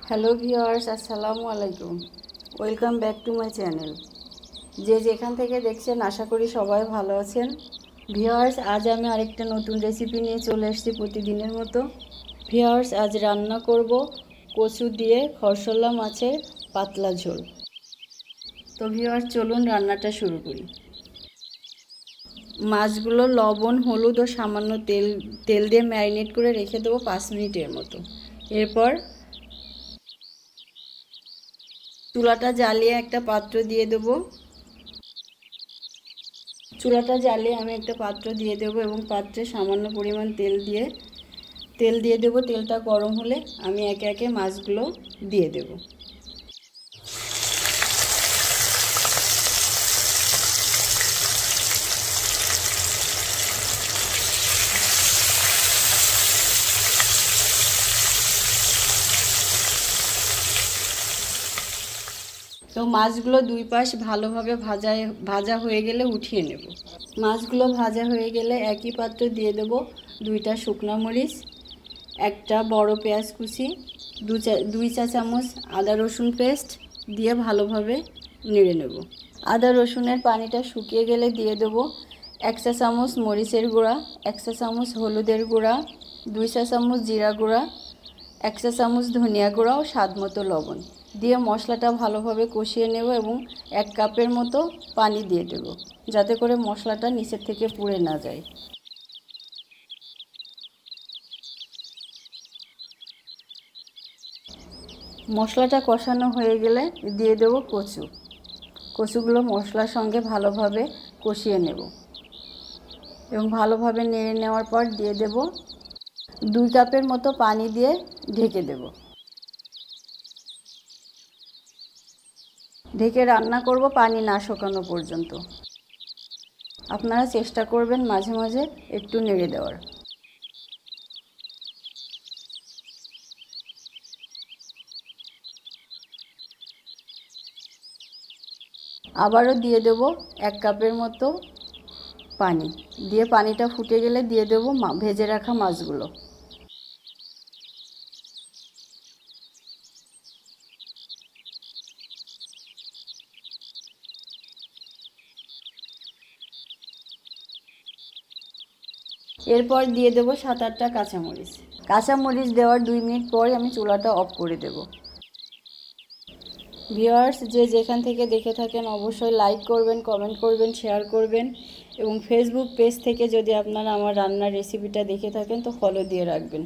Hello viewers, আসসালামু আলাইকুম। Welcome back to my channel. যে যেখান থেকে দেখছেন আশা করি সবাই ভালো আছেন। ভিউয়ার্স, আজ আমি আরেকটা নতুন রেসিপি নিয়ে চলে এসেছি প্রতিদিনের মতো। ভিউয়ার্স, আজ রান্না করব কচু দিয়ে খরসল্লা মাছের পাতলা ঝোল। তো ভিউয়ার্স, চলুন রান্নাটা শুরু করি। মাছগুলো লবণ, হলুদ ও সামান্য তেল দিয়ে ম্যারিনেট করে রেখে দেবো 5 মিনিটের মতো। এরপর চুলাটা জ্বালিয়ে একটা পাত্র দিয়ে দেবো। চুলাটা জ্বালিয়ে আমি একটা পাত্র দিয়ে দেবো এবং পাত্রে সামান্য পরিমাণ তেল দিয়ে দেবো। তেলটা গরম হলে আমি একে একে মাছগুলো দিয়ে দেবো। তো মাছগুলো দুই পাশ ভালোভাবে ভাজা হয়ে গেলে উঠিয়ে নেব। মাছগুলো ভাজা হয়ে গেলে একই পাত্রে দিয়ে দেব 2টা শুকনো মরিচ, একটা বড় পেঁয়াজ কুচি, 2 চা চামচ আদা রসুন পেস্ট দিয়ে ভালোভাবে নেড়ে নেব। আদা রসুনের পানিটা শুকিয়ে গেলে দিয়ে দেব 1 চা চামচ মরিচের গুঁড়া, 1 চা চামচ হলুদের গুঁড়া, 2 চা চামচ জিরা গুঁড়া, 1 চা চামচ ধনিয়া গুঁড়া ও স্বাদ মতো লবণ দিয়ে মশলাটা ভালোভাবে কষিয়ে নেব এবং 1 কাপের মতো পানি দিয়ে দেব, যাতে করে মশলাটা নিচের থেকে পুড়ে না যায়। মশলাটা কষানো হয়ে গেলে দিয়ে দেব কচুগুলো মশলার সঙ্গে ভালোভাবে কষিয়ে নেব এবং ভালোভাবে নেড়ে নেওয়ার পর দিয়ে দেব 2 কাপের মতো পানি দিয়ে ঢেকে দেব। ঢেকে রান্না করব পানি না শুকানো পর্যন্ত। আপনারা চেষ্টা করবেন মাঝে মাঝে একটু নেড়ে দেওয়ার। আবারও দিয়ে দেব 1 কাপের মতো পানি দিয়ে পানিটা ফুটে গেলে দিয়ে দেব ভেজে রাখা মাছগুলো। এরপর দিয়ে দেব 7-8টা কাঁচামরিচ দেওয়ার 2 মিনিট পর আমি চুলাটা অফ করে দেব। ভিউয়ার্স, যে যেখান থেকে দেখে থাকেন অবশ্যই লাইক করবেন, কমেন্ট করবেন, শেয়ার করবেন এবং ফেসবুক পেজ থেকে যদি আপনারা আমার রান্নার রেসিপিটা দেখে থাকেন তো ফলো দিয়ে রাখবেন।